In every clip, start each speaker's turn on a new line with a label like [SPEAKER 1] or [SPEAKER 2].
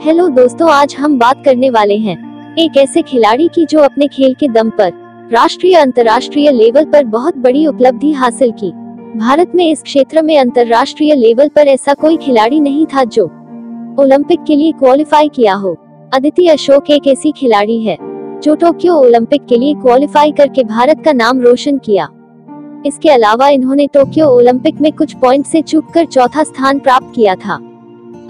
[SPEAKER 1] Hello दोस्तों, आज हम बात करने वाले हैं एक ऐसे खिलाड़ी की जो अपने खेल के दम पर राष्ट्रीय अंतर्राष्ट्रीय लेवल पर बहुत बड़ी उपलब्धि हासिल की। भारत में इस क्षेत्र में अंतर्राष्ट्रीय लेवल पर ऐसा कोई खिलाड़ी नहीं था जो ओलंपिक के लिए क्वालिफाई किया हो। अदिति अशोक एक ऐसी खिलाड़ी है जो टोक्यो ओलंपिक के लिए क्वालिफाई करके भारत का नाम रोशन किया। इसके अलावा इन्होंने टोक्यो ओलंपिक में कुछ पॉइंट से चूककर चौथा स्थान प्राप्त किया था।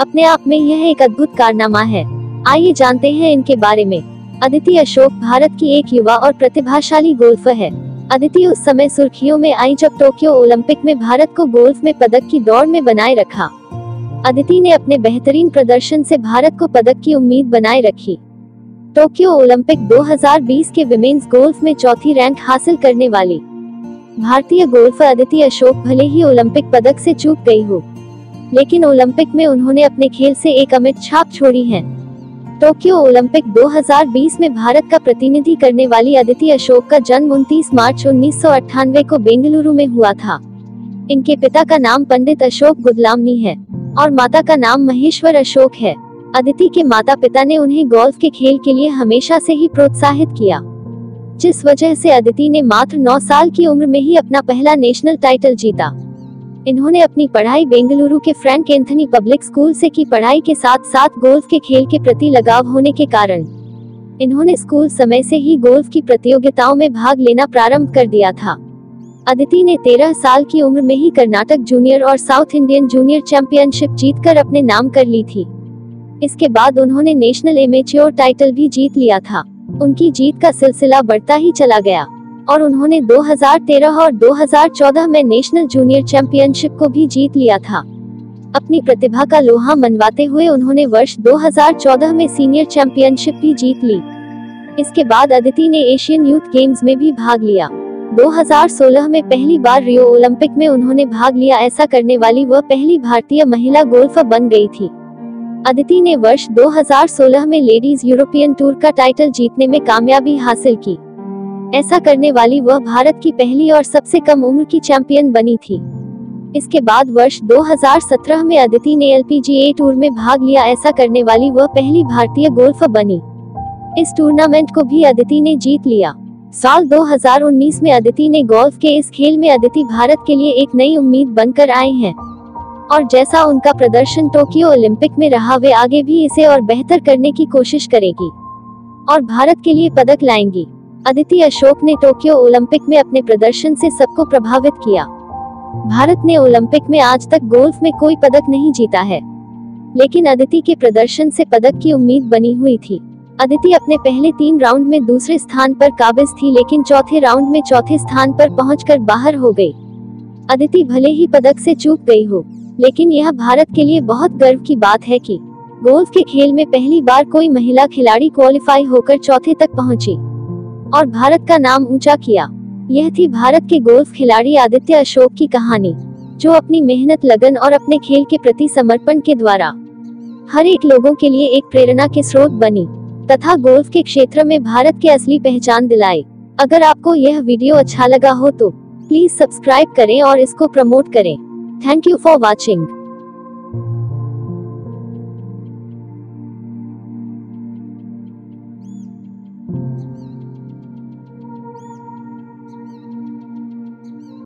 [SPEAKER 1] अपने आप में यह एक अद्भुत कारनामा है। आइए जानते हैं इनके बारे में। अदिति अशोक भारत की एक युवा और प्रतिभाशाली गोल्फर है। अदिति उस समय सुर्खियों में आई जब टोक्यो ओलंपिक में भारत को गोल्फ में पदक की दौड़ में बनाए रखा। अदिति ने अपने बेहतरीन प्रदर्शन से भारत को पदक की उम्मीद बनाए रखी। टोक्यो ओलंपिक 2020 के विमेन्स गोल्फ में चौथी रैंक हासिल करने वाली भारतीय गोल्फर अदिति अशोक भले ही ओलंपिक पदक से चूक गई हो, लेकिन ओलंपिक में उन्होंने अपने खेल से एक अमिट छाप छोड़ी है। टोक्यो ओलंपिक 2020 में भारत का प्रतिनिधि करने वाली अदिति अशोक का जन्म 29 मार्च 1998 को बेंगलुरु में हुआ था। इनके पिता का नाम पंडित अशोक गुदलामनी है और माता का नाम महेश्वर अशोक है। अदिति के माता पिता ने उन्हें गोल्फ के खेल के लिए हमेशा से ही प्रोत्साहित किया, जिस वजह से अदिति ने मात्र 9 साल की उम्र में ही अपना पहला नेशनल टाइटल जीता। इन्होंने अपनी पढ़ाई बेंगलुरु के फ्रैंक एंथनी पब्लिक स्कूल से की। पढ़ाई के साथ साथ गोल्फ के खेल के प्रति लगाव होने के कारण इन्होंने स्कूल समय से ही गोल्फ की प्रतियोगिताओं में भाग लेना प्रारंभ कर दिया था। अदिति ने 13 साल की उम्र में ही कर्नाटक जूनियर और साउथ इंडियन जूनियर चैंपियनशिप जीतकर अपने नाम कर ली थी। इसके बाद उन्होंने नेशनल एमेच्योर टाइटल भी जीत लिया था। उनकी जीत का सिलसिला बढ़ता ही चला गया और उन्होंने 2013 और 2014 में नेशनल जूनियर चैंपियनशिप को भी जीत लिया था। अपनी प्रतिभा का लोहा मनवाते हुए उन्होंने वर्ष 2014 में सीनियर चैंपियनशिप भी जीत ली। इसके बाद अदिति ने एशियन यूथ गेम्स में भी भाग लिया। 2016 में पहली बार रियो ओलंपिक में उन्होंने भाग लिया। ऐसा करने वाली वह पहली भारतीय महिला गोल्फर बन गई थी। अदिति ने वर्ष 2016 में लेडीज यूरोपियन टूर का टाइटल जीतने में कामयाबी हासिल की। ऐसा करने वाली वह भारत की पहली और सबसे कम उम्र की चैंपियन बनी थी। इसके बाद वर्ष 2017 में अदिति ने LPGA टूर में भाग लिया। ऐसा करने वाली वह पहली भारतीय गोल्फर बनी। इस टूर्नामेंट को भी अदिति ने जीत लिया। साल 2019 में अदिति ने गोल्फ के इस खेल में अदिति भारत के लिए एक नई उम्मीद बनकर आए हैं और जैसा उनका प्रदर्शन टोक्यो ओलंपिक में रहा, वे आगे भी इसे और बेहतर करने की कोशिश करेगी और भारत के लिए पदक लाएंगी। अदिति अशोक ने टोक्यो ओलंपिक में अपने प्रदर्शन से सबको प्रभावित किया। भारत ने ओलंपिक में आज तक गोल्फ में कोई पदक नहीं जीता है, लेकिन अदिति के प्रदर्शन से पदक की उम्मीद बनी हुई थी। अदिति अपने पहले 3 राउंड में दूसरे स्थान पर काबिज थी, लेकिन चौथे राउंड में चौथे स्थान पर पहुंचकर बाहर हो गई। अदिति भले ही पदक से चूक गई हो, लेकिन यह भारत के लिए बहुत गर्व की बात है कि गोल्फ के खेल में पहली बार कोई महिला खिलाड़ी क्वालिफाई होकर चौथे तक पहुंची और भारत का नाम ऊंचा किया। यह थी भारत के गोल्फ खिलाड़ी अदिति अशोक की कहानी, जो अपनी मेहनत, लगन और अपने खेल के प्रति समर्पण के द्वारा हर एक लोगों के लिए एक प्रेरणा के स्रोत बनी तथा गोल्फ के क्षेत्र में भारत की असली पहचान दिलाई। अगर आपको यह वीडियो अच्छा लगा हो तो प्लीज सब्सक्राइब करें और इसको प्रमोट करें। Thank you for watching.